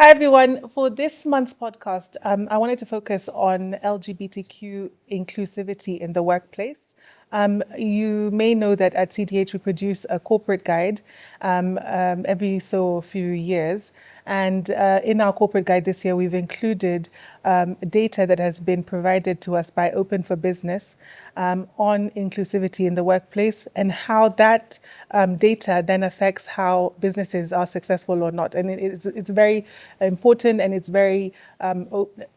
Hi, everyone. For this month's podcast, I wanted to focus on LGBTQ inclusivity in the workplace. You may know that at CDH we produce a corporate guide every so few years. And in our corporate guide this year, we've included data that has been provided to us by Open for Business on inclusivity in the workplace and how that data then affects how businesses are successful or not. And it's very important and it's very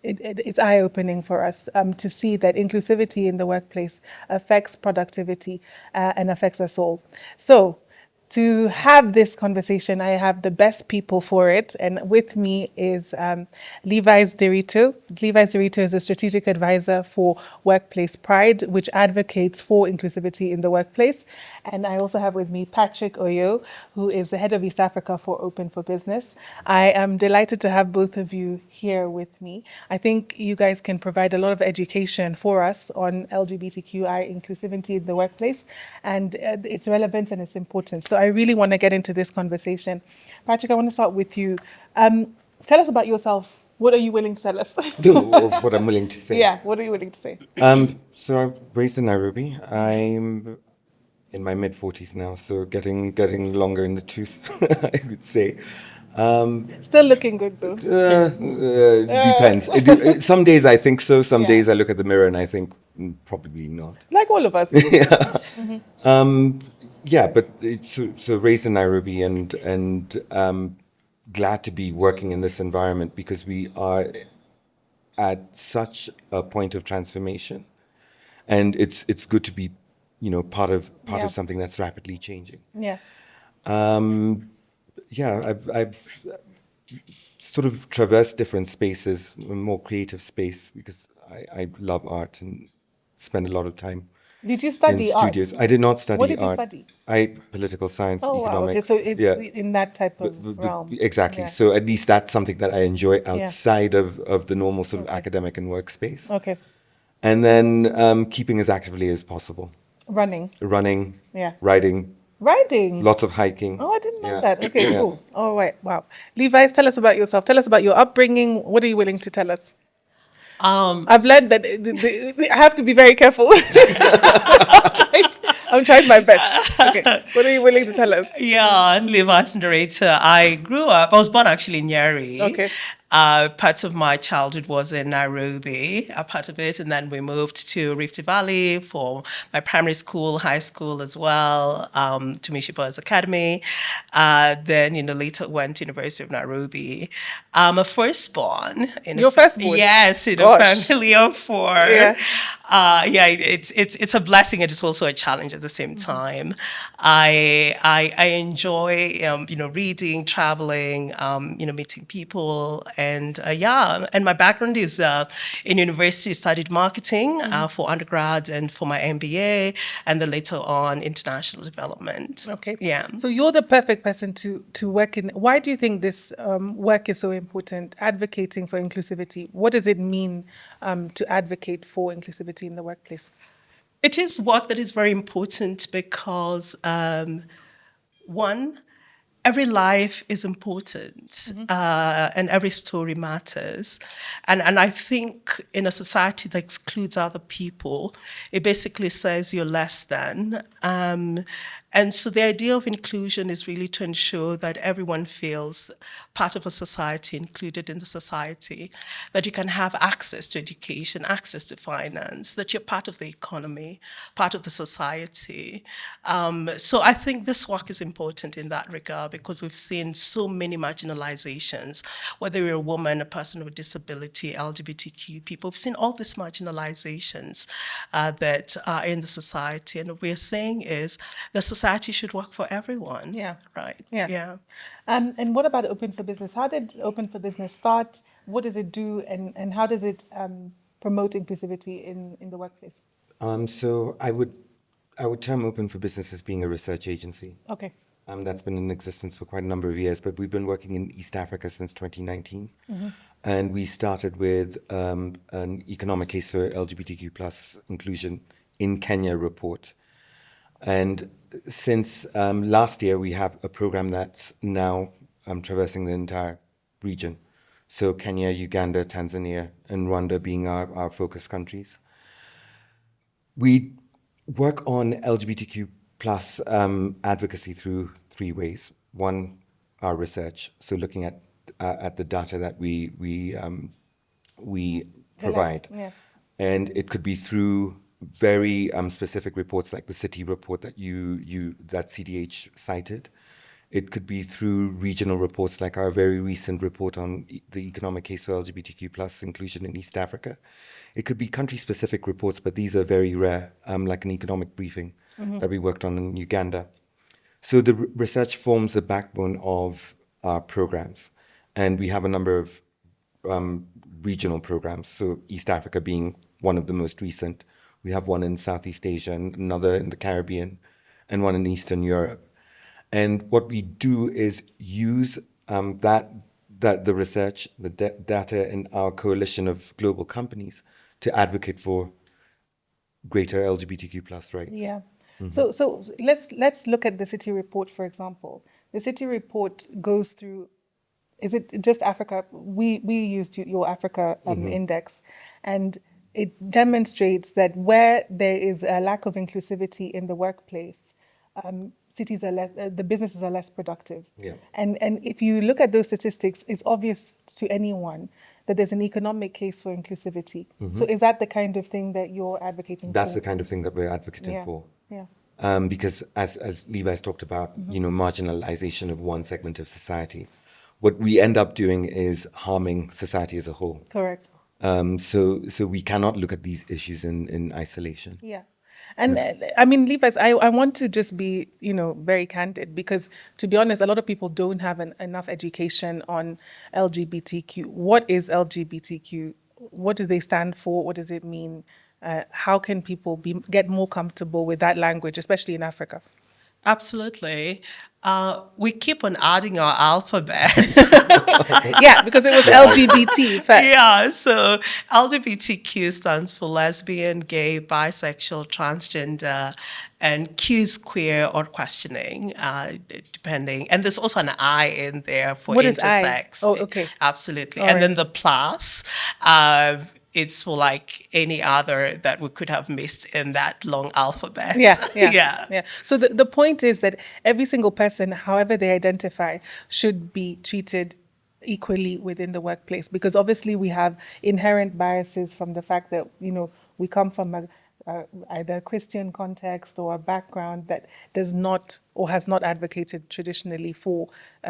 it's eye-opening for us to see that inclusivity in the workplace affects productivity and affects us all. So to have this conversation, I have the best people for it. And with me is Levis Nderitu. Levis Nderitu is a strategic advisor for Workplace Pride, which advocates for inclusivity in the workplace. And I also have with me Patrick Oyoo, who is the head of East Africa for Open for Business. I am delighted to have both of you here with me. I think you guys can provide a lot of education for us on LGBTQI inclusivity in the workplace and its relevance and its importance. So I really want to get into this conversation. Patrick, I want to start with you. Tell us about yourself. What are you willing to tell us? What I'm willing to say. Yeah, what are you willing to say? So I'm raised in Nairobi. I'm in my mid 40s now, so getting longer in the tooth, I would say. Still looking good though. Depends. Some days I think so. Some Yeah. days I look at the mirror and I think probably not. Like all of us. Yeah, but so raised in Nairobi and glad to be working in this environment because we are at such a point of transformation, and it's good to be, part Yeah. of something that's rapidly changing. Yeah. Yeah, I've sort of traversed different spaces, more creative space because I love art and spend a lot of time Did you in study art? studios. I did not study What did you art. study? Political science, Oh wow. Okay, economics. so it's Yeah. in that type of realm. Exactly. Yeah. So at least that's something that I enjoy Yeah. outside of the normal sort of Okay. academic and workspace. Okay. And then keeping as actively as possible. Running. Running, Yeah. riding, Riding. lots of hiking. Oh, I didn't know Yeah. that. Okay, Yeah. cool. All right. Wow. Levi's, tell us about yourself. Tell us about your upbringing. What are you willing to tell us? I've learned that I have to be very careful. I'm trying my best. Okay. What are you willing to tell us? Yeah, I'm Levis Nderitu. I was born actually in Njeri. Okay. Part of my childhood was in Nairobi, a part of it, and then we moved to Rift Valley for my primary school, high school as well, to Mishipa's Academy. Then, later went to University of Nairobi. I'm a firstborn. Your firstborn? Yes, in Gosh. a family of four. Yeah. It's a blessing and it's also a challenge at the same time. I enjoy reading, traveling, meeting people, and my background is in university. Studied marketing for undergrad and for my MBA, and then later on international development. Okay. Yeah. So you're the perfect person to work in. Why do you think this work is so important? Advocating for inclusivity. What does it mean to advocate for inclusivity in the workplace? It is work that is very important because, one, every life is important and every story matters. And I think in a society that excludes other people, it basically says you're less than. And so the idea of inclusion is really to ensure that everyone feels part of a society, included in the society, that you can have access to education, access to finance, that you're part of the economy, part of the society. So I think this work is important in that regard because we've seen so many marginalizations, whether you're a woman, a person with disability, LGBTQ people, we've seen all these marginalizations that are in the society. And what we're saying is the society should work for everyone. Yeah. Right. Yeah. Yeah. And what about Open for Business? How did Open for Business start? What does it do? And how does it promote inclusivity in the workplace? So I would term Open for Business as being a research agency. Okay. That's been in existence for quite a number of years, but we've been working in East Africa since 2019. And we started with an economic case for LGBTQ plus inclusion in Kenya report. And since last year, we have a program that's now traversing the entire region. So Kenya, Uganda, Tanzania, and Rwanda being our focus countries. We work on LGBTQ plus advocacy through three ways. One, our research, so looking at the data that we provide, Yeah. and it could be through very specific reports like the city report that that CDH cited. It could be through regional reports like our very recent report on the economic case for LGBTQ plus inclusion in East Africa. It could be country-specific reports, but these are very rare, like an economic briefing that we worked on in Uganda. So the research forms the backbone of our programs, and we have a number of regional programs. So East Africa being one of the most recent. We have one in Southeast Asia, and another in the Caribbean, and one in Eastern Europe. And what we do is use that the research, the data, and our coalition of global companies to advocate for greater LGBTQ plus rights. Yeah. So let's look at the city report, for example. The city report goes through. Is it just Africa? We used your Africa index, and it demonstrates that where there is a lack of inclusivity in the workplace, cities are less, the businesses are less productive. Yeah. And if you look at those statistics, it's obvious to anyone that there's an economic case for inclusivity. So is that the kind of thing that you're advocating That's for? the kind of thing that we're advocating Yeah. for. Yeah. Because as Levi's talked about, marginalization of one segment of society, what we end up doing is harming society as a whole. Correct. So we cannot look at these issues in isolation. Yeah. And I mean, Levis, I want to just be, very candid because, to be honest, a lot of people don't have enough education on LGBTQ. What is LGBTQ? What do they stand for? What does it mean? How can people get more comfortable with that language, especially in Africa? Absolutely. We keep on adding our alphabets. Yeah, because it was LGBT first. Yeah, so LGBTQ stands for lesbian, gay, bisexual, transgender, and Q is queer or questioning, depending. And there's also an I in there for What is I? intersex. Oh, okay. Absolutely. All And right. then the plus, it's for like any other that we could have missed in that long alphabet. Yeah. So the point is that every single person, however they identify, should be treated equally within the workplace, because obviously we have inherent biases from the fact that we come from either a Christian context or a background that does not or has not advocated traditionally for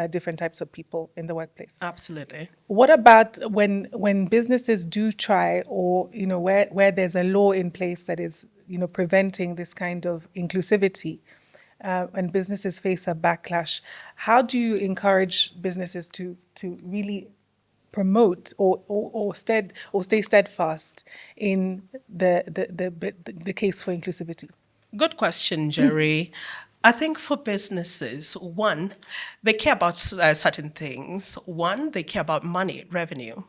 different types of people in the workplace. Absolutely. What about when businesses do try, or where there's a law in place that is preventing this kind of inclusivity, and businesses face a backlash? How do you encourage businesses to really promote or stay steadfast in the case for inclusivity? Good question, Njeri. I think for businesses, one, they care about certain things. One, they care about money, revenue.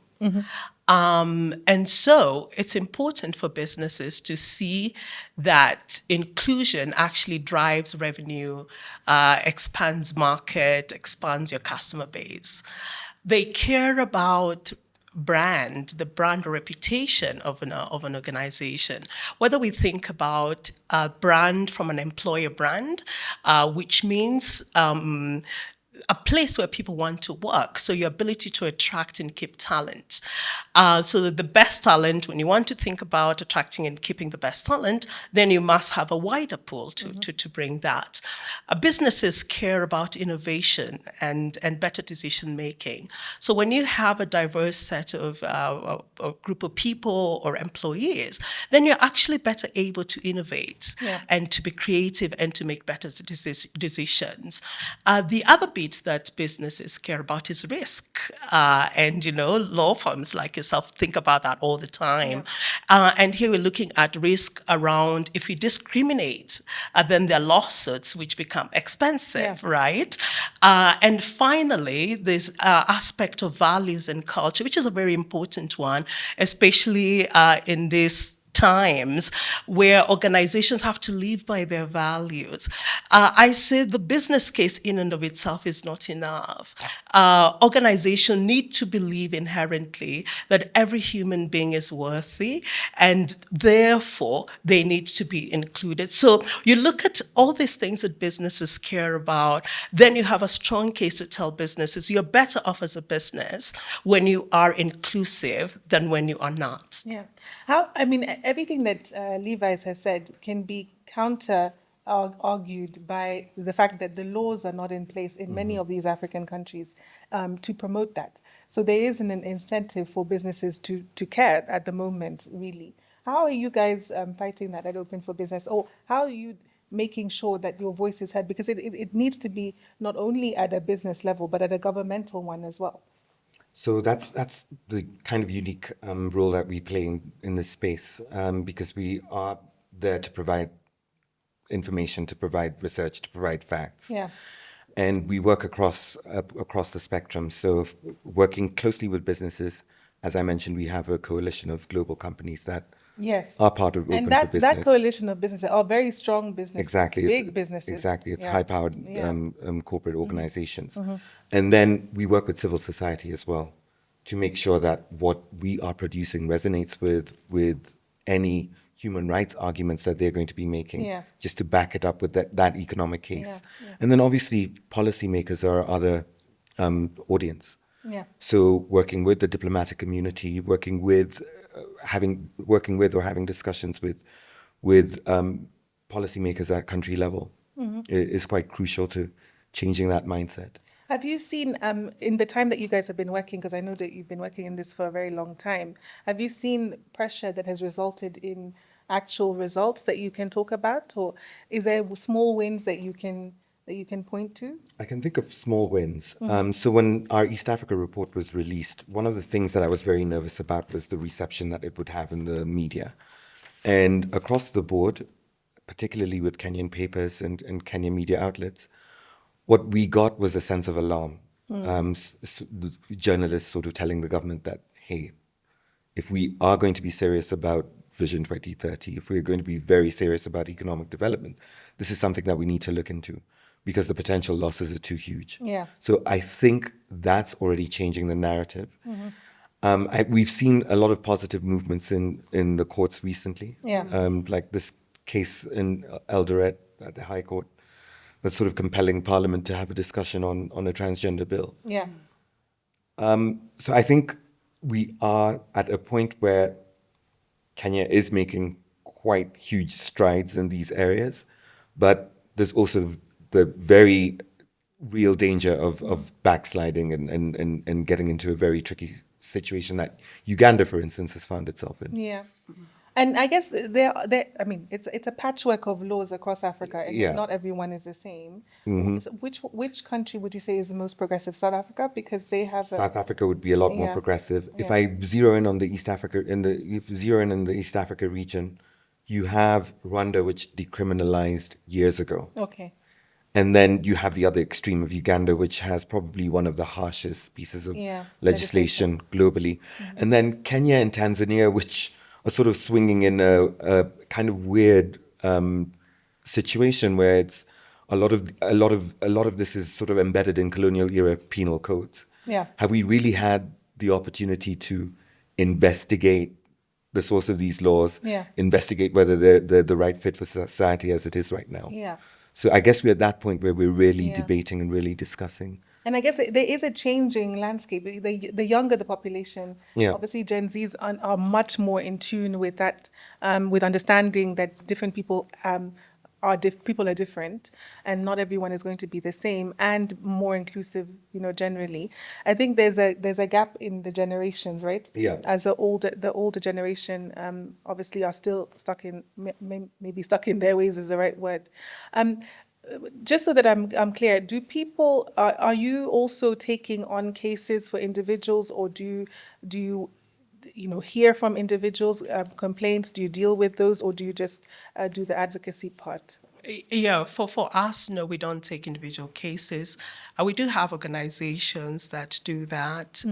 And so it's important for businesses to see that inclusion actually drives revenue, expands market, expands your customer base. They care about the brand or reputation of an organization. Whether we think about a brand from an employer brand, which means a place where people want to work. So your ability to attract and keep talent. So that the best talent, when you want to think about attracting and keeping the best talent, then you must have a wider pool to bring that. Businesses care about innovation and better decision making. So when you have a diverse set of a group of people or employees, then you're actually better able to innovate and to be creative and to make better decisions. The other bit that businesses care about is risk. And, law firms like yourself think about that all the time. And here we're looking at risk around if you discriminate, then there are lawsuits which become expensive, right? And finally, this aspect of values and culture, which is a very important one, especially in this times where organizations have to live by their values. I say the business case in and of itself is not enough. Organizations need to believe inherently that every human being is worthy, and therefore they need to be included. So you look at all these things that businesses care about, then you have a strong case to tell businesses you're better off as a business when you are inclusive than when you are not. Yeah. Everything that Levi's has said can be argued by the fact that the laws are not in place in many of these African countries to promote that. So there isn't an incentive for businesses to care at the moment, really. How are you guys fighting that at Open for Business? Or how are you making sure that your voice is heard? Because it needs to be not only at a business level, but at a governmental one as well. So that's the kind of unique role that we play in this space, because we are there to provide information, to provide research, to provide facts. Yeah. And we work across the spectrum. So working closely with businesses, as I mentioned, we have a coalition of global companies that Yes. are part of Open And for Business. that coalition of businesses are very strong businesses. Exactly. Big businesses. Exactly. It's Yeah. high-powered Yeah. corporate organizations. And then we work with civil society as well to make sure that what we are producing resonates with any human rights arguments that they're going to be making, Yeah. just to back it up with that economic case. Yeah, yeah. And then obviously policymakers are our other audience. Yeah. So working with the diplomatic community, working with or having discussions with policymakers at country level is quite crucial to changing that mindset. Have you seen, in the time that you guys have been working, because I know that you've been working in this for a very long time, have you seen pressure that has resulted in actual results that you can talk about? Or is there small wins that you can point to? I can think of small wins. So when our East Africa report was released, one of the things that I was very nervous about was the reception that it would have in the media. And across the board, particularly with Kenyan papers and Kenyan media outlets, what we got was a sense of alarm. The journalists sort of telling the government that, hey, if we are going to be serious about Vision 2030, if we're going to be very serious about economic development, this is something that we need to look into because the potential losses are too huge. Yeah. So I think that's already changing the narrative. We've seen a lot of positive movements in the courts recently. Yeah. Like this case in Eldoret at the High Court that's sort of compelling Parliament to have a discussion on a transgender bill. Yeah. So I think we are at a point where Kenya is making quite huge strides in these areas, but there's also the very real danger of backsliding and getting into a very tricky situation that Uganda, for instance, has found itself in. Yeah. And I guess it's a patchwork of laws across Africa, and Yeah. not everyone is the same. So which country would you say is the most progressive? South Africa, because they have South Africa would be a lot more Yeah. progressive. If Yeah. I zero in on the East Africa in the East Africa region, you have Rwanda, which decriminalized years ago. Okay. And then you have the other extreme of Uganda, which has probably one of the harshest pieces of Yeah, legislation globally. And then Kenya and Tanzania, which are sort of swinging in a kind of weird situation where it's a lot of this is sort of embedded in colonial era penal codes. Yeah. Have we really had the opportunity to investigate the source of these laws? Yeah. Investigate whether they're the right fit for society as it is right now. Yeah. So I guess we're at that point where we're really Yeah. debating and really discussing. And I guess there is a changing landscape. The younger the population, Yeah. obviously Gen Zs are much more in tune with that, with understanding that different people people are different, and not everyone is going to be the same, and more inclusive, generally. I think there's a gap in the generations, right? Yeah. As the older generation, obviously are still stuck in maybe stuck in their ways is the right word. Just so that I'm clear, do people are you also taking on cases for individuals, or do you hear from individuals complaints? Do you deal with those, or do you just do the advocacy part? Yeah, for us, no, we don't take individual cases. We do have organizations that do that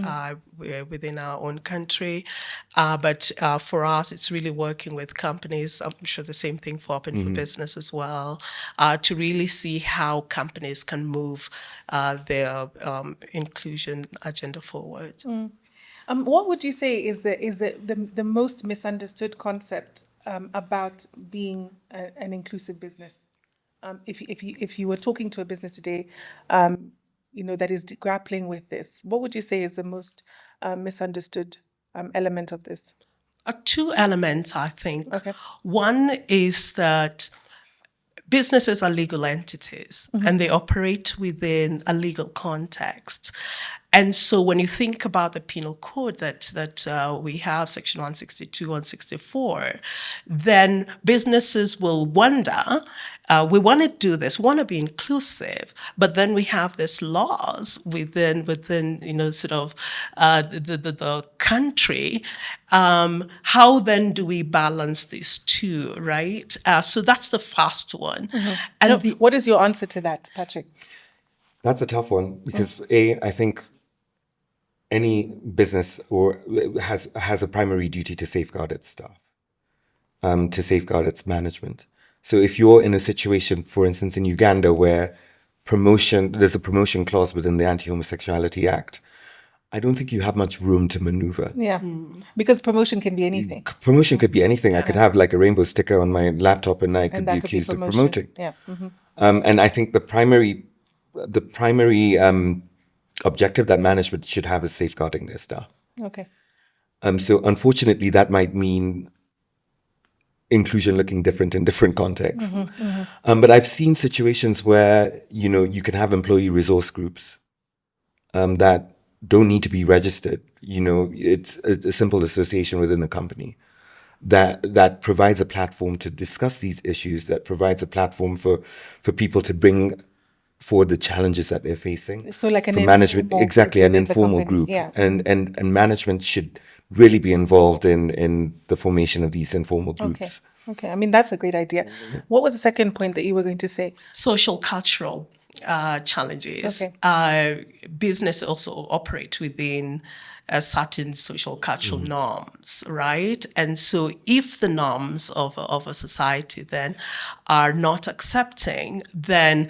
within our own country, but for us, it's really working with companies. I'm sure the same thing for Open for Business as well, to really see how companies can move their inclusion agenda forward. What would you say is the most misunderstood concept about being an inclusive business? If you were talking to a business today, that is grappling with this, what would you say is the most misunderstood element of this? Two elements, I think. Okay. One is that businesses are legal entities and they operate within a legal context. And so when you think about the penal code that we have, Section 162, 164, then businesses will wonder, we want to do this, we want to be inclusive, but then we have these laws within sort of the country. How then do we balance these two, right? So that's the first one. And What is your answer to that, Patrick? That's a tough one because I think any business or has a primary duty to safeguard its staff, to safeguard its management. So if you're in a situation, for instance, in Uganda, where there's a promotion clause within the Anti-Homosexuality Act, I don't think you have much room to maneuver. Yeah, because promotion can be anything. Promotion could be anything. I could have like a rainbow sticker on my laptop and I could be that could be accused of promotion. promoting. Yeah. And I think the primary objective that management should have is safeguarding their staff. Okay. So unfortunately, that might mean inclusion looking different in different contexts. But I've seen situations where, you can have employee resource groups that don't need to be registered. It's a simple association within the company that provides a platform to discuss these issues, that provides a platform for people to bring forward the challenges that they're facing. So like an for management, informal exactly, group an within the informal company. group. Yeah. And management should really be involved in the formation of these informal groups. Okay. I mean, that's a great idea. What was the second point that you were going to say? social cultural challenges. Okay. Business also operate within certain social cultural norms, right? And so if the norms of a society then are not accepting, then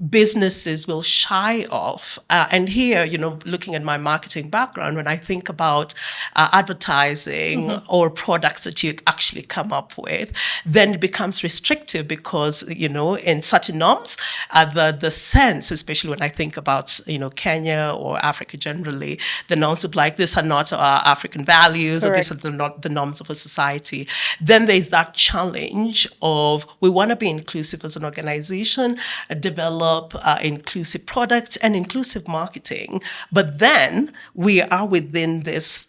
businesses will shy off. And here, looking at my marketing background, when I think about advertising or products that you actually come up with, then it becomes restrictive because, in certain norms, the sense, especially when I think about, Kenya or Africa generally, the norms of like, these are not our African values, or these are not the norms of a society. Then there's that challenge of we want to be inclusive as an organization, develop inclusive products and inclusive marketing. But then we are within this,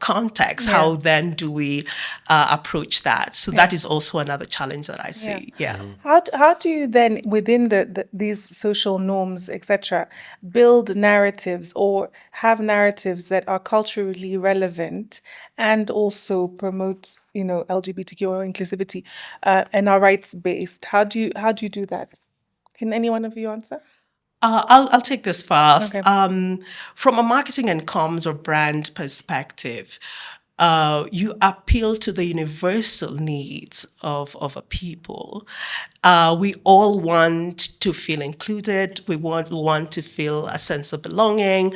context. Yeah. How then do we approach that? So that is also another challenge that I see. Yeah. How do you then, within these social norms, etc., build narratives or have narratives that are culturally relevant and also promote, LGBTQ or inclusivity and are rights based? How do you do that? Can any one of you answer? I'll take this first. Okay. From a marketing and comms or brand perspective, you appeal to the universal needs of a people. We all want to feel included. We want to feel a sense of belonging.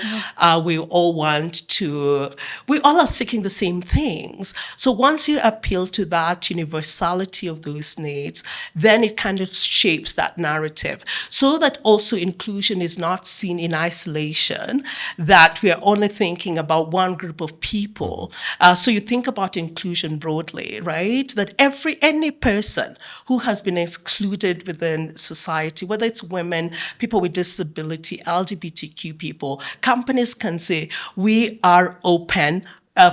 We all are seeking the same things. So once you appeal to that universality of those needs, then it kind of shapes that narrative so that also inclusion is not seen in isolation, that we are only thinking about one group of people. So you think about inclusion broadly, right? That any person who has been excluded within society, whether it's women, people with disability, LGBTQ people, companies can say, we are open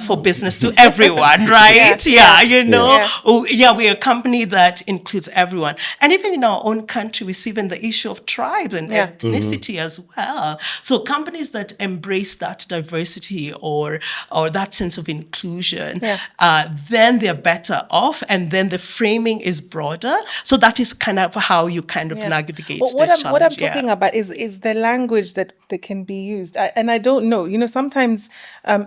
for business to everyone, right? You know, we're a company that includes everyone. And even in our own country, we see even the issue of tribe and ethnicity as well. So companies that embrace that diversity or that sense of inclusion, then they're better off, and then the framing is broader. So that is kind of how you kind of navigate this challenge. What I'm talking about is the language that can be used. And I don't know, sometimes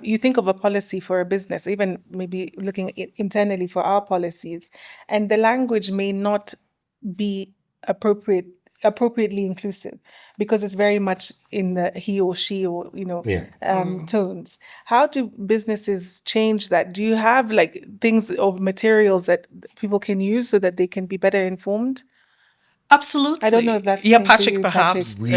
you think of a policy for a business, even maybe looking internally for our policies, and the language may not be appropriately inclusive because it's very much in the he or she or tones. How do businesses change that? Do you have like things or materials that people can use so that they can be better informed? Absolutely. I don't know if that's Patrick, perhaps. We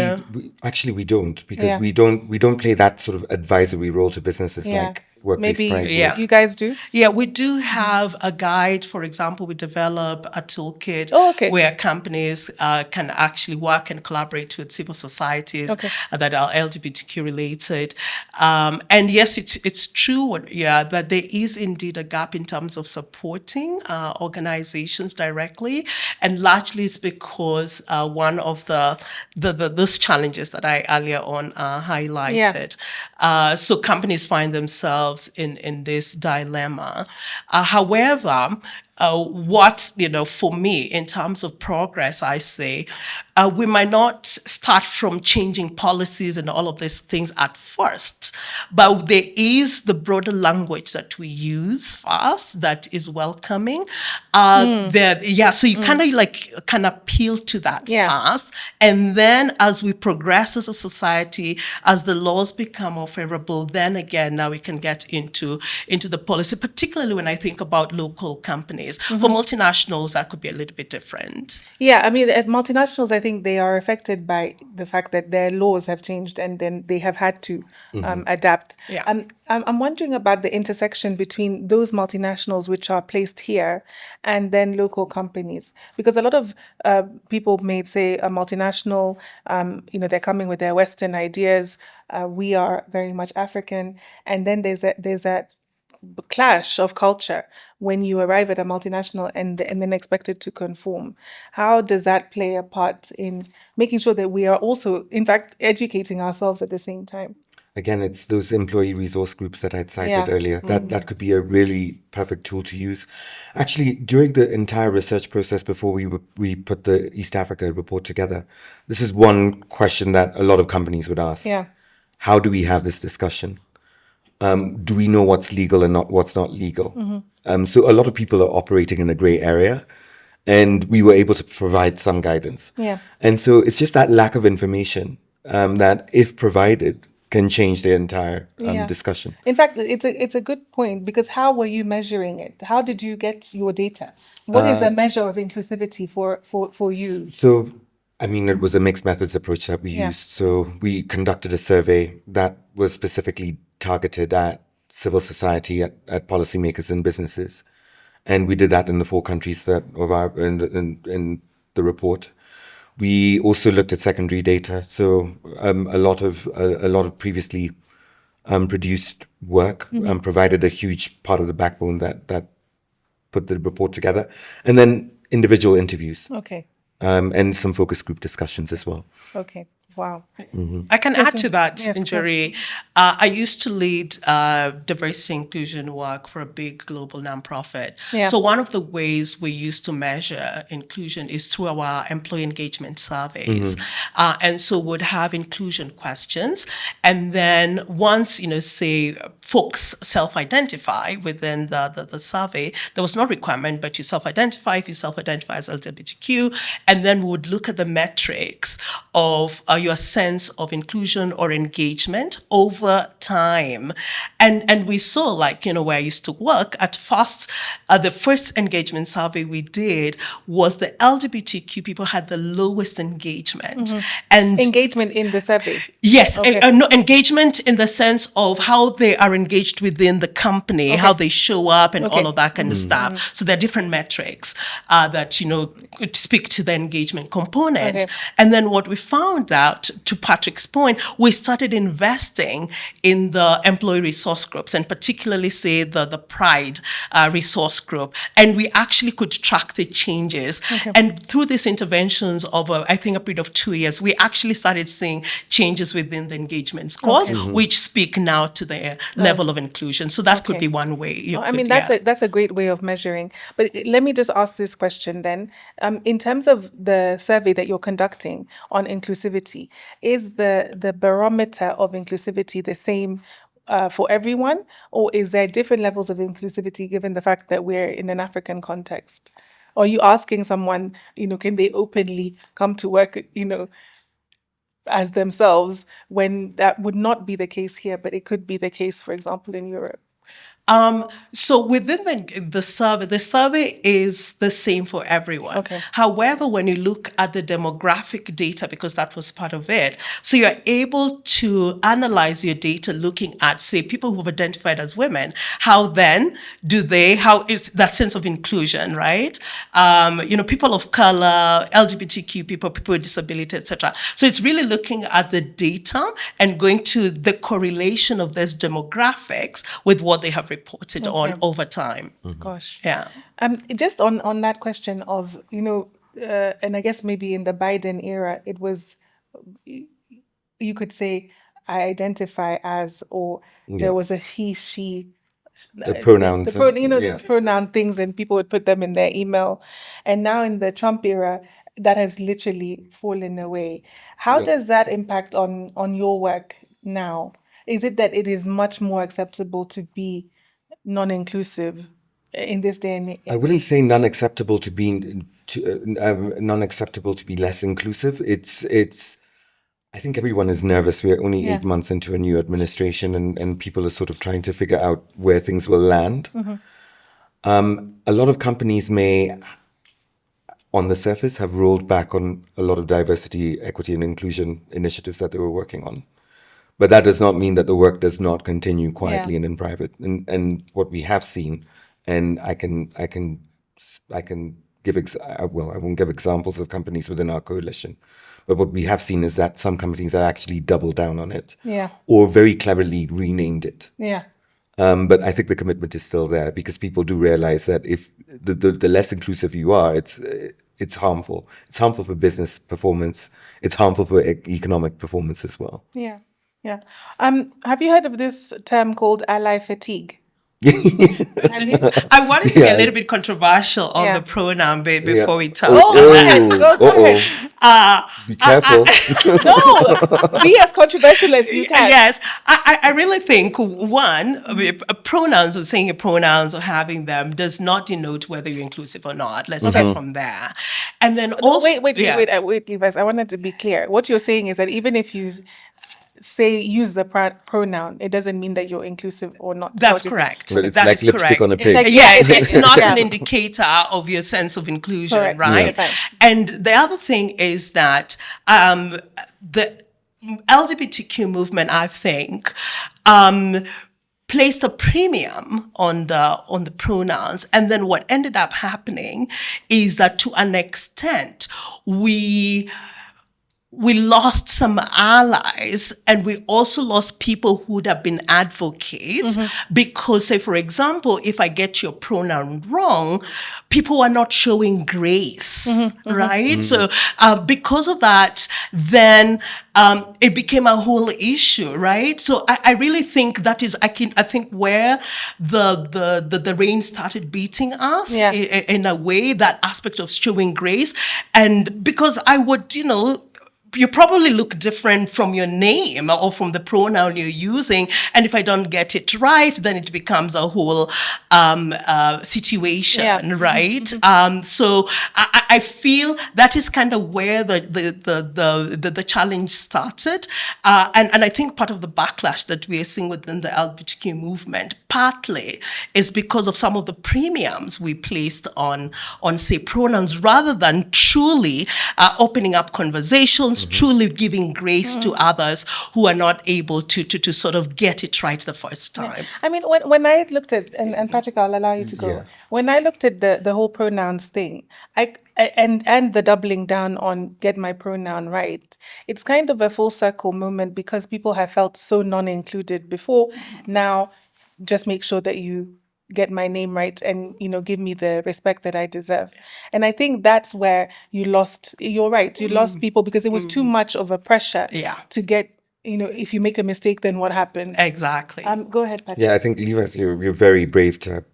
actually we don't, because we don't play that sort of advisory role to businesses like Workplace Pride. You guys do? Yeah, we do have a guide. For example, we develop a toolkit where companies can actually work and collaborate with civil societies that are LGBTQ related. And yes, it's true, that there is indeed a gap in terms of supporting organizations directly, and largely it's because one of those challenges that I earlier on highlighted. So companies find themselves in this dilemma. However, what, for me, in terms of progress, I say, we might not start from changing policies and all of these things at first, but there is the broader language that we use first that is welcoming. So you kind of can appeal to that first, and then as we progress as a society, as the laws become more favorable, then again, now we can get into the policy, particularly when I think about local companies. For multinationals, that could be a little bit different. Yeah, I mean, at multinationals, I think they are affected by the fact that their laws have changed and then they have had to adapt. Yeah. I'm wondering about the intersection between those multinationals which are placed here and then local companies. Because a lot of people may say a multinational, they're coming with their Western ideas. We are very much African. And then there's that clash of culture when you arrive at a multinational and then expected to conform. How does that play a part in making sure that we are also, in fact, educating ourselves at the same time? Again, it's those employee resource groups that I'd cited earlier. That could be a really perfect tool to use. Actually, during the entire research process before we put the East Africa report together, this is one question that a lot of companies would ask. Yeah. How do we have this discussion? Do we know what's legal and what's not legal? So a lot of people are operating in a gray area, and we were able to provide some guidance. Yeah. And so it's just that lack of information that, if provided, can change the entire discussion. In fact, it's a good point, because how were you measuring it? How did you get your data? What is a measure of inclusivity for you? So, I mean, it was a mixed methods approach that we used. So we conducted a survey that was specifically targeted at civil society, at policymakers and businesses. And we did that in the 4 countries that are in the report. We also looked at secondary data. So a lot of previously produced work provided a huge part of the backbone that put the report together. And then individual interviews. Okay. And some focus group discussions as well. Okay. Wow. I can add to that, Njeri. I used to lead diversity inclusion work for a big global nonprofit. Yeah. So one of the ways we used to measure inclusion is through our employee engagement surveys. And so would have inclusion questions. And then once, say, folks self-identify within the survey, there was no requirement, but you self-identify if you self-identify as LGBTQ, and then we would look at the metrics of your sense of inclusion or engagement over time. And we saw, where I used to work, at first, the first engagement survey we did was the LGBTQ people had the lowest engagement. And engagement in the survey? Yes, Okay. No, engagement in the sense of how they are engaged within the company, how they show up and all of that kind of stuff. So there are different metrics that, could speak to the engagement component. Okay. And then what we found out, to Patrick's point, we started investing in the employee resource groups, and particularly, say, the Pride resource group. And we actually could track the changes. And through these interventions of, I think, a period of 2 years, we actually started seeing changes within the engagement scores, which speak now to the level of inclusion. So that could be one way. That's a great way of measuring. But let me just ask this question then. In terms of the survey that you're conducting on inclusivity, is the barometer of inclusivity the same for everyone, or is there different levels of inclusivity given the fact that we're in an African context? Or are you asking someone, can they openly come to work, as themselves, when that would not be the case here, but it could be the case, for example, in Europe? So within the survey is the same for everyone. Okay. However, when you look at the demographic data, because that was part of it, so you're able to analyze your data looking at, say, people who've identified as women. How is that sense of inclusion, right? People of color, LGBTQ people with disability, etc. So it's really looking at the data and going to the correlation of those demographics with what they have reported on over time. Gosh. Yeah. Just on that question of, and I guess maybe in the Biden era, it was, you could say, I identify as, or there was a he, she. The pronouns. The pronoun things, and people would put them in their email. And now in the Trump era, that has literally fallen away. How does that impact on your work now? Is it that it is much more acceptable to be non-inclusive in this day and age? I wouldn't say non-acceptable to be non-acceptable to be less inclusive. It's. I think everyone is nervous. We're only 8 months into a new administration, and people are sort of trying to figure out where things will land. A lot of companies may, on the surface, have rolled back on a lot of diversity, equity, and inclusion initiatives that they were working on. But that does not mean that the work does not continue quietly and in private. And what we have seen, and I can give I won't give examples of companies within our coalition, but what we have seen is that some companies have actually doubled down on it, or very cleverly renamed it. But I think the commitment is still there, because people do realize that if the less inclusive you are, it's harmful. It's harmful for business performance. It's harmful for economic performance as well. Yeah. Have you heard of this term called ally fatigue? I wanted to be a little bit controversial on the pronoun before we talk. Go ahead. Be careful. No, be as controversial as you can. Yes, I really think, one, pronouns, or saying your pronouns or having them does not denote whether you're inclusive or not. Let's start from there. And then also... Wait, Levis, I wanted to be clear. What you're saying is that even if you use the pronoun, it doesn't mean that you're inclusive or not. That's correct. But it's that like lipstick on a pig. It's not an indicator of your sense of inclusion, right? Yeah. And the other thing is that the LGBTQ movement, I think, placed a premium on the pronouns, and then what ended up happening is that, to an extent, we lost some allies, and we also lost people who would have been advocates, because, say, for example, if I get your pronoun wrong, people are not showing grace, right? So because of that, then it became a whole issue, right? So I really think that is, I think where the rain started beating us in a way, that aspect of showing grace. And because I would, you probably look different from your name or from the pronoun you're using. And if I don't get it right, then it becomes a whole situation, right? So I feel that is kind of where the challenge started. And I think part of the backlash that we are seeing within the LGBTQ movement partly is because of some of the premiums we placed on say, pronouns, rather than truly opening up conversations, truly giving grace to others who are not able to sort of get it right the first time. I mean, when I looked at, and Patrick, I'll allow you to go. Yeah. When I looked at the whole pronouns thing, and the doubling down on get my pronoun right, it's kind of a full circle moment because people have felt so non-included before. Now, just make sure that you get my name right and give me the respect that I deserve. And I think that's where you're right, you lost people because it was too much of a pressure Yeah. to get, if you make a mistake, then what happens? Exactly. Go ahead, Patrick. Yeah, I think Levis, you're very brave to have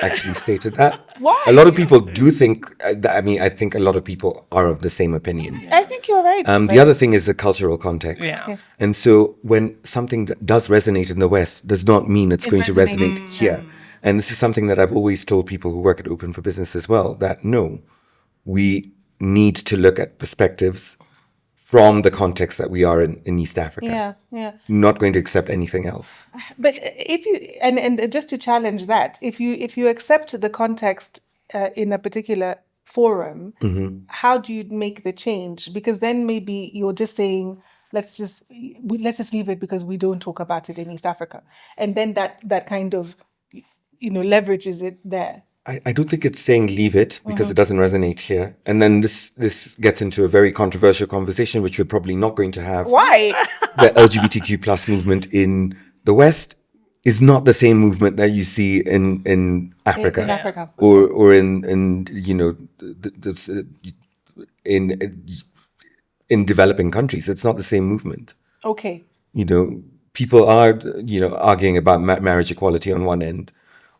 actually stated that. Why? A lot of people do think, I think a lot of people are of the same opinion. I think you're right. The other thing is the cultural context. Yeah. Okay. And so when something that does resonate in the West does not mean it's going to resonate here. And this is something that I've always told people who work at Open for Business as well, that no, we need to look at perspectives from the context that we are in East Africa. Yeah. Not going to accept anything else. But if you and just to challenge that, if you accept the context in a particular forum, how do you make the change? Because then maybe you're just saying, let's just leave it because we don't talk about it in East Africa, and then that kind of leverages it there. I don't think it's saying leave it because it doesn't resonate here. And then this gets into a very controversial conversation, which we're probably not going to have. Why? The LGBTQ plus movement in the West is not the same movement that you see in Africa, In Africa. or in in developing countries. It's not the same movement. Okay. People are arguing about marriage equality on one end.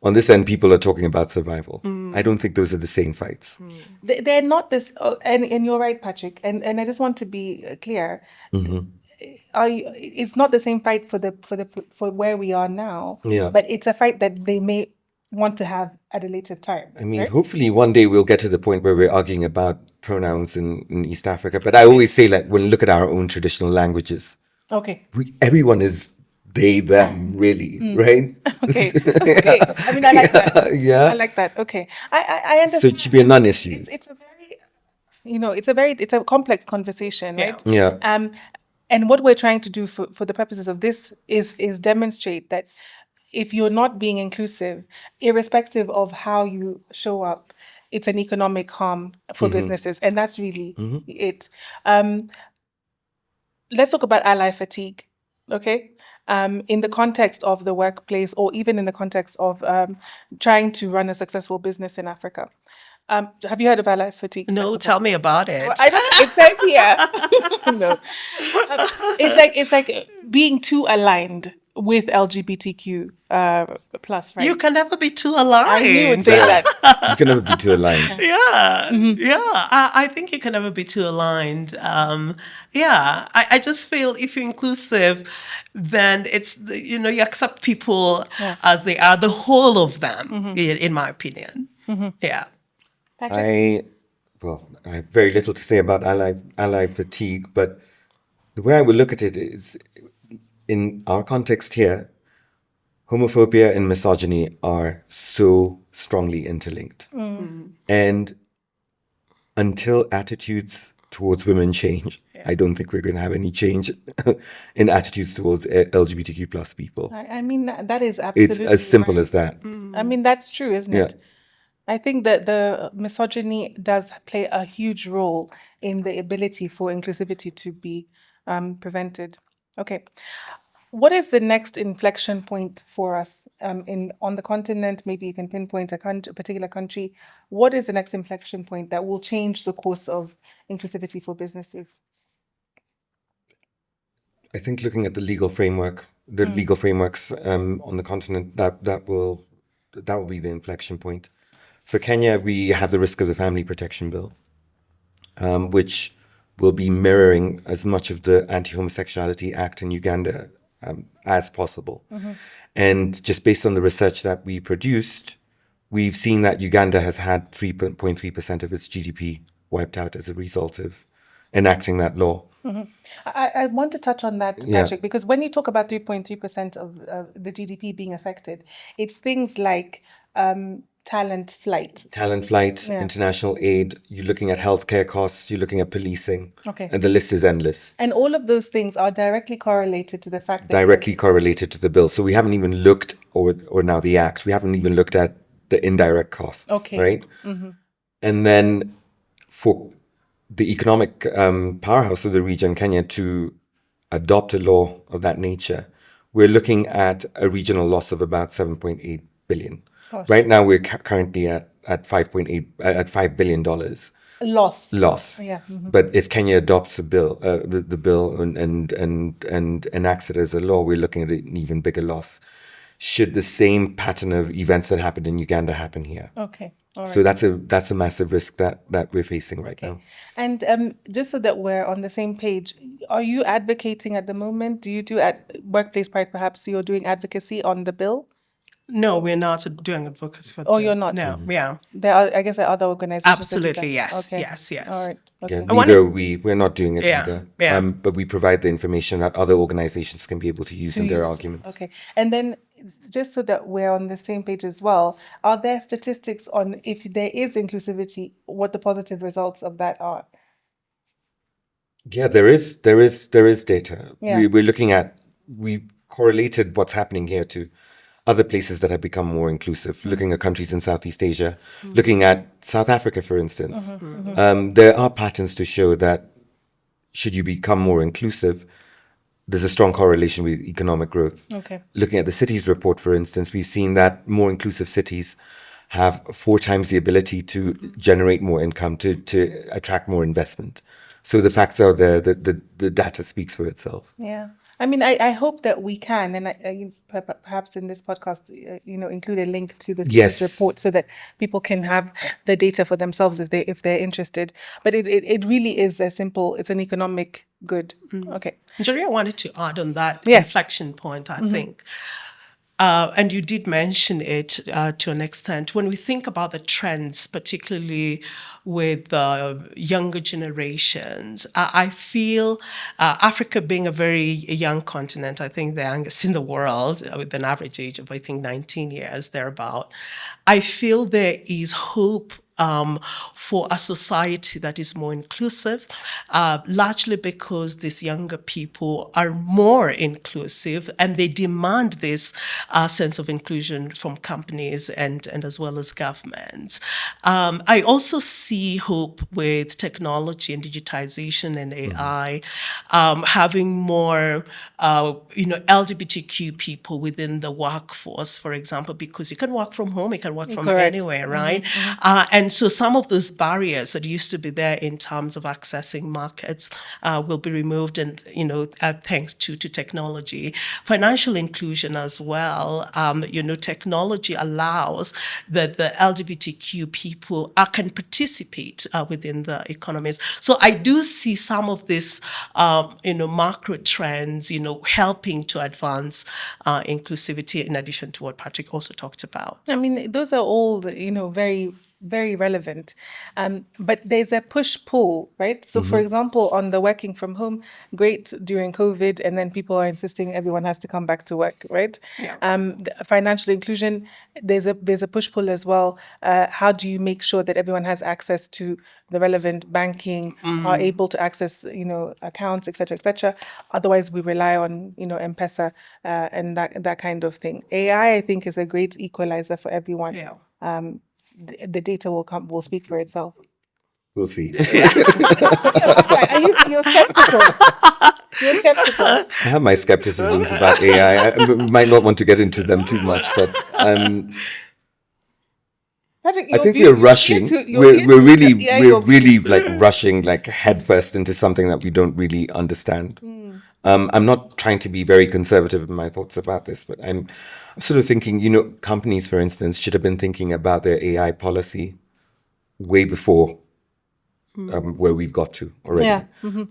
On this end, people are talking about survival. I don't think those are the same fights. They're not this, and you're right, Patrick. And I just want to be clear. It's not the same fight for where we are now. Yeah. But it's a fight that they may want to have at a later time. I mean, right? hopefully one day we'll get to the point where we're arguing about pronouns in East Africa. But I always say, like, when we look at our own traditional languages, Okay. everyone is they, them, really, right? Okay. I mean, I like that. Yeah. I like that. Okay. I understand. So it should be a non-issue. It's a very, it's a complex conversation, Yeah. right? Yeah. And what we're trying to do for the purposes of this is demonstrate that if you're not being inclusive, irrespective of how you show up, it's an economic harm for businesses. And that's really it. Let's talk about ally fatigue, okay? In the context of the workplace, or even in the context of trying to run a successful business in Africa. Have you heard of ally fatigue? No, tell me about it. Well, I don't. It says here. No, it's like being too aligned with LGBTQ plus, right? You can never be too aligned. I knew you would say that. You can never be too aligned. Yeah. I think you can never be too aligned. I just feel if you're inclusive, then it's you accept people as they are, the whole of them, in my opinion. Yeah. Patrick? I have very little to say about ally fatigue, but the way I would look at it is, in our context here, homophobia and misogyny are so strongly interlinked. And until attitudes towards women change, I don't think we're going to have any change in attitudes towards LGBTQ plus people. I mean, that is absolutely It's as simple right. as that. I mean, that's true, isn't it? I think that the misogyny does play a huge role in the ability for inclusivity to be prevented. Okay. What is the next inflection point for us on the continent? Maybe you can pinpoint a particular country. What is the next inflection point that will change the course of inclusivity for businesses? I think looking at the legal framework, legal frameworks on the continent, that will be the inflection point. For Kenya, we have the risk of the Family Protection Bill, which will be mirroring as much of the Anti-Homosexuality Act in Uganda as possible. And just based on the research that we produced, we've seen that Uganda has had 3.3% of its GDP wiped out as a result of enacting that law. I want to touch on that, Patrick, because when you talk about 3.3% of the GDP being affected, it's things like talent flight. Yeah. international aid, you're looking at healthcare costs, you're looking at policing, Okay. and the list is endless. And all of those things are directly correlated to the fact that Directly correlated to the bill. So we haven't even looked, or now the act, we haven't even looked at the indirect costs, Okay. right? And then for the economic powerhouse of the region, Kenya, to adopt a law of that nature, we're looking at a regional loss of about 7.8 billion. Gosh. Right now, we're currently at 5.8 at $5 billion loss. loss. Yeah. But if Kenya adopts a bill, the bill and enacts it as a law, we're looking at an even bigger loss. Should the same pattern of events that happened in Uganda happen here? Okay. All right. So that's a massive risk that we're facing right now. And just so that we're on the same page, are you advocating at the moment? Do you do at Workplace Pride, perhaps you're doing advocacy on the bill? No, we're not doing advocacy for Oh, you're not? No, yeah. There are, I guess, there are other organizations that do that. Absolutely, yes. Okay. Yes. All right. Okay. Yeah, neither are we. We're not doing it either. Yeah. But we provide the information that other organizations can be able to use in their arguments. Okay. And then just so that we're on the same page as well, are there statistics on if there is inclusivity, what the positive results of that are? Yeah, there is data. Yeah. We're looking at, we correlated what's happening here to other places that have become more inclusive, looking at countries in Southeast Asia, looking at South Africa, for instance. There are patterns to show that should you become more inclusive, there's a strong correlation with economic growth. Okay. Looking at the cities report, for instance, we've seen that more inclusive cities have 4 times the ability to generate more income, to attract more investment. So the facts are there, the data speaks for itself. Yeah. I mean, I hope that we can, and perhaps in this podcast, include a link to the Yes. report so that people can have the data for themselves if they're interested. But it really is a simple. It's an economic good. Okay. Njeri, I wanted to add on that Yes. inflection point, I think. And you did mention it to an extent. When we think about the trends, particularly with younger generations, I feel Africa being a very young continent, I think the youngest in the world, with an average age of, I think, 19 years, thereabout, I feel there is hope for a society that is more inclusive, largely because these younger people are more inclusive and they demand this sense of inclusion from companies and as well as governments. I also see hope with technology and digitization and AI, having more, LGBTQ people within the workforce, for example, because you can work from home, you can work from Correct. anywhere, right? And so some of those barriers that used to be there in terms of accessing markets will be removed, and thanks to technology, financial inclusion as well. Technology allows that the LGBTQ people can participate within the economies. So I do see some of these, macro trends, helping to advance inclusivity, in addition to what Patrick also talked about. I mean, those are all, very, very relevant. But there's a push-pull, right? So, for example, on the working from home, great during COVID, and then people are insisting everyone has to come back to work, right? Yeah. The financial inclusion, there's a push-pull as well. How do you make sure that everyone has access to the relevant banking, are able to access, accounts, et cetera, Otherwise, we rely on, M-Pesa and that kind of thing. AI, I think, is a great equalizer for everyone. Yeah. The data will speak for itself. We'll see. You're skeptical. You're skeptical. I have my skepticisms about AI. I might not want to get into them too much, but Patrick, I think we're rushing. We're really like rushing like headfirst into something that we don't really understand. I'm not trying to be very conservative in my thoughts about this, but I'm sort of thinking, companies, for instance, should have been thinking about their AI policy way before where we've got to already. Yeah.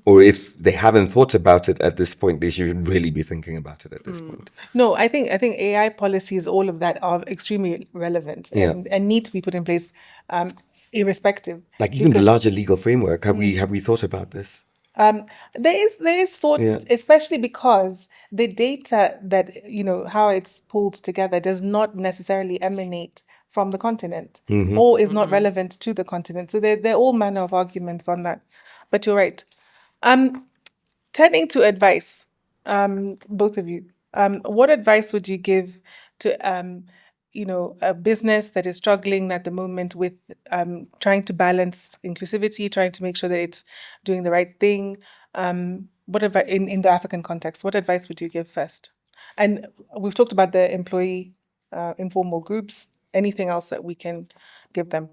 Or if they haven't thought about it at this point, they should really be thinking about it at this point. No, I think AI policies, all of that, are extremely relevant and need to be put in place, irrespective. Like even the larger legal framework, have we thought about this? There is thought, especially because the data that, how it's pulled together does not necessarily emanate from the continent or is not relevant to the continent. So there are all manner of arguments on that. But you're right. Turning to advice, both of you, what advice would you give to a business that is struggling at the moment with trying to balance inclusivity, trying to make sure that it's doing the right thing? What advice in the African context? What advice would you give first? And we've talked about the employee informal groups. Anything else that we can give them?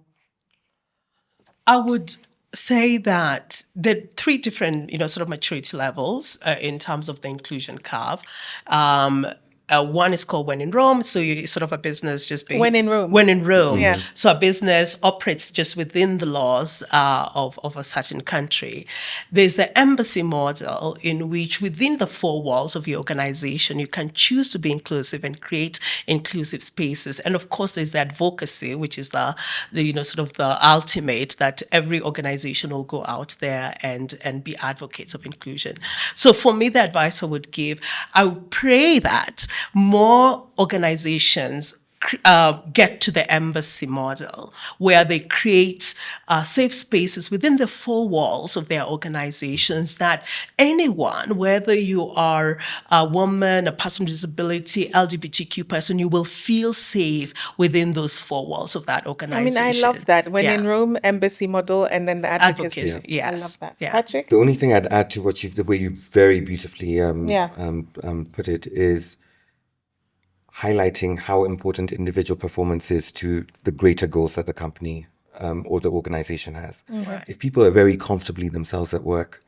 I would say that there are three different, sort of maturity levels in terms of the inclusion curve. One is called when in Rome. So you sort of a business just When in Rome. When in Rome. Yeah. So a business operates just within the laws of a certain country. There's the embassy model in which within the four walls of your organization, you can choose to be inclusive and create inclusive spaces. And of course, there's the advocacy, which is the sort of the ultimate that every organization will go out there and be advocates of inclusion. So for me, the advice I would give, I would pray that more organizations get to the embassy model, where they create safe spaces within the four walls of their organizations that anyone, whether you are a woman, a person with disability, LGBTQ person, you will feel safe within those four walls of that I organization. mean, I love that. When Yeah. in Rome, embassy model, and then the advocacy. Advocacy, yes. I love that. Yeah. Patrick? The only thing I'd add to the way you very beautifully Yeah. put it is highlighting how important individual performance is to the greater goals that the company or the organization has. Right. If people are very comfortably themselves at work,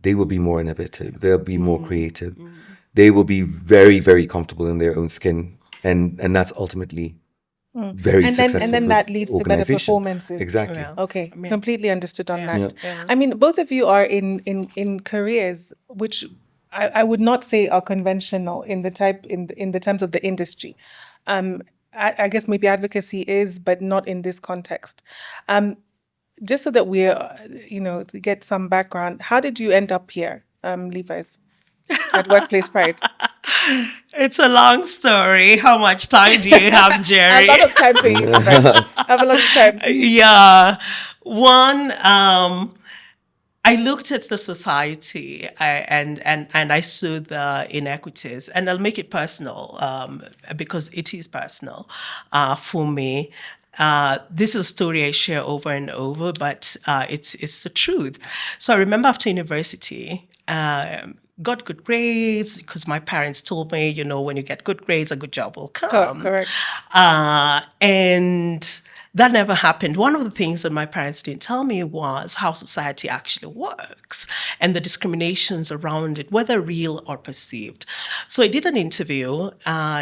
they will be more innovative. They'll be more creative. They will be very, very comfortable in their own skin. And that's ultimately very successful. And then for that the leads to better organization. performances. Exactly. Yeah. Okay, completely understood on that. Yeah. I mean, both of you are in careers which I would not say are conventional in the terms of the industry. I guess maybe advocacy is, but not in this context. Just so that we're, to get some background, how did you end up here, Levi's, at Workplace Pride? It's a long story. How much time do you have, Njeri? A lot of time for you, Levi's. I have a lot of time. Yeah. One, I looked at the society and I saw the inequities, and I'll make it personal because it is personal for me. This is a story I share over and over, but it's the truth. So I remember after university, got good grades because my parents told me, when you get good grades, a good job will come. Correct. And that never happened. One of the things that my parents didn't tell me was how society actually works and the discriminations around it, whether real or perceived. So I did an interview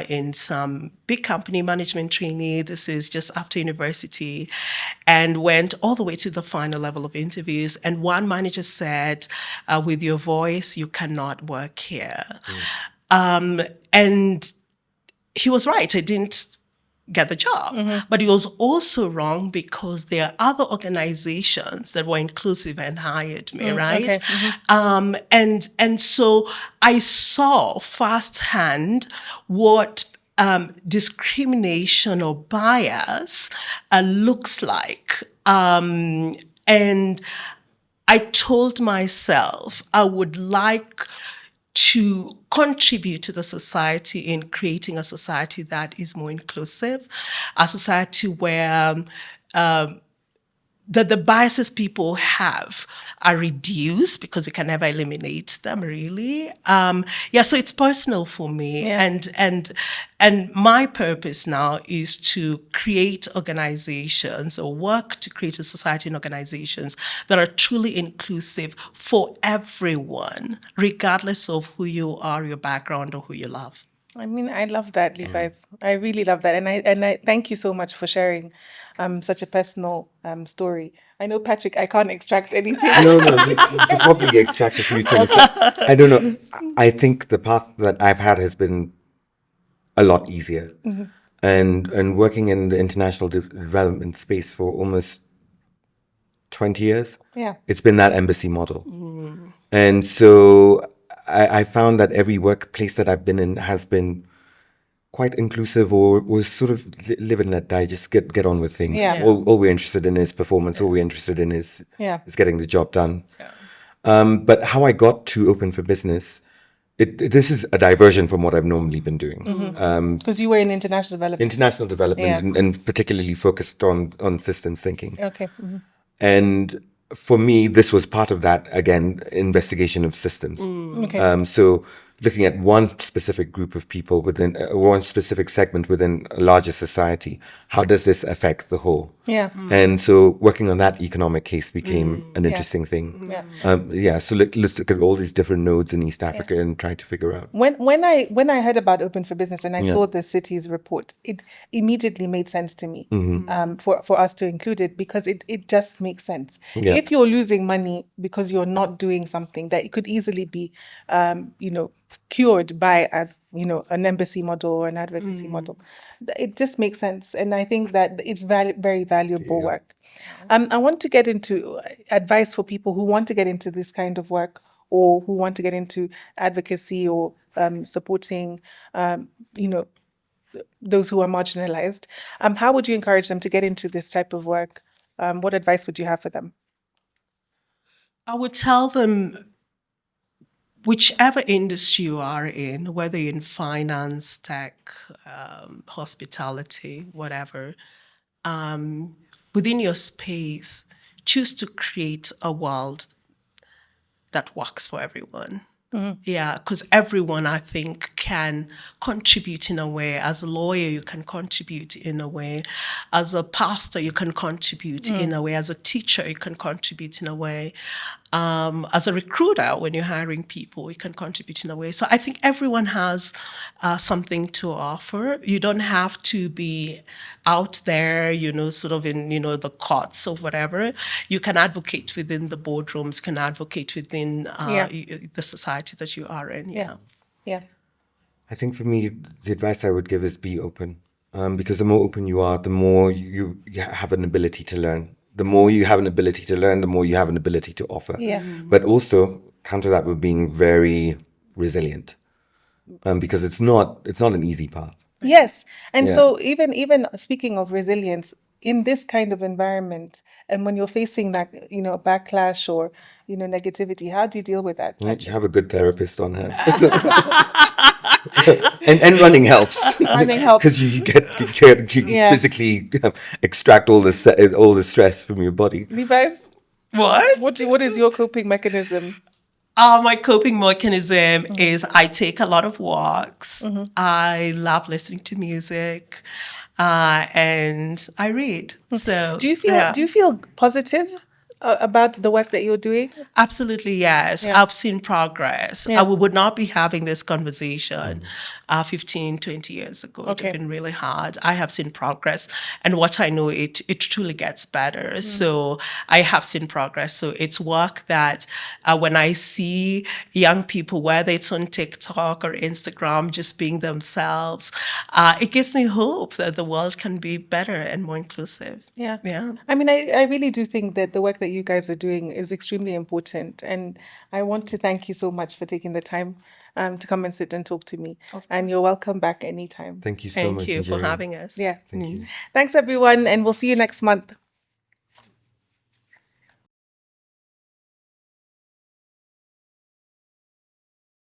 in some big company management trainee. This is just after university, and went all the way to the final level of interviews. And one manager said, with your voice, you cannot work here. And he was right. I didn't get the job. But he was also wrong because there are other organizations that were inclusive and hired me, right? Okay. And so I saw firsthand what discrimination or bias looks like. And I told myself I would like to contribute to the society in creating a society that is more inclusive, a society where that the biases people have are reduced because we can never eliminate them, really. So it's personal for me. Yeah. And my purpose now is to create organizations or work to create a society and organizations that are truly inclusive for everyone, regardless of who you are, your background, or who you love. I mean, I love that, Levi's. I really love that, and I thank you so much for sharing such a personal story. I know, Patrick, I can't extract anything. No, you could probably extract a few things. I don't know. I think the path that I've had has been a lot easier. And working in the international development space for almost 20 years, Yeah. it's been that embassy model. And so I found that every workplace that I've been in has been quite inclusive or sort of live and let die, just get on with things. Yeah. All we're interested in is performance. All we're interested in is getting the job done. But how I got to Open for Business, this is a diversion from what I've normally been doing. Because you were in international development. International development and particularly focused on systems thinking. Okay. And for me, this was part of that, again, investigation of systems. Okay. So looking at one specific group of people within one specific segment within a larger society, how does this affect the whole? Yeah. And so working on that economic case became an interesting thing. So let's look at all these different nodes in East Africa and try to figure out. When I heard about Open for Business and I saw the city's report, it immediately made sense to me for us to include it, because it just makes sense. Yeah. If you're losing money because you're not doing something that it could easily be, cured by an embassy model or an advocacy model, it just makes sense. And I think that it's very valuable work. I want to get into advice for people who want to get into this kind of work, or who want to get into advocacy or supporting, those who are marginalized. How would you encourage them to get into this type of work? What advice would you have for them? I would tell them, whichever industry you are in, whether you're in finance, tech, hospitality, whatever, within your space, choose to create a world that works for everyone. Yeah, because everyone, I think, can contribute in a way. As a lawyer, you can contribute in a way. As a pastor, you can contribute in a way. As a teacher, you can contribute in a way. As a recruiter, when you're hiring people, you can contribute in a way. So I think everyone has something to offer. You don't have to be out there, sort of in, the courts or whatever. You can advocate within the boardrooms, can advocate within the society that you are in. Yeah. I think for me, the advice I would give is be open. Because the more open you are, the more you have an ability to learn. The more you have an ability to learn, the more you have an ability to offer. Yeah. But also counter that with being very resilient. Because it's not an easy path. Yes. And so even speaking of resilience, in this kind of environment, and when you're facing that, backlash or, negativity, how do you deal with that? You have a good therapist on hand. and running helps. Running helps. Because you physically extract all the stress from your body. Levi's, what is your coping mechanism? My coping mechanism is I take a lot of walks. I love listening to music, and I read. So Do you feel positive about the work that you're doing? Absolutely, yes. I've seen progress. We would not be having this conversation 15, 20 years ago. It would have been really hard. I have seen progress. And what I know, it truly gets better. So I have seen progress. So it's work that when I see young people, whether it's on TikTok or Instagram, just being themselves, it gives me hope that the world can be better and more inclusive. Yeah. Yeah. I mean, I really do think that the work that you guys are doing is extremely important. And I want to thank you so much for taking the time to come and sit and talk to me. And you're welcome back anytime. Thank you so much, Thank you for Njeri. having us. Yeah. Thank you. Thanks, everyone. And we'll see you next month.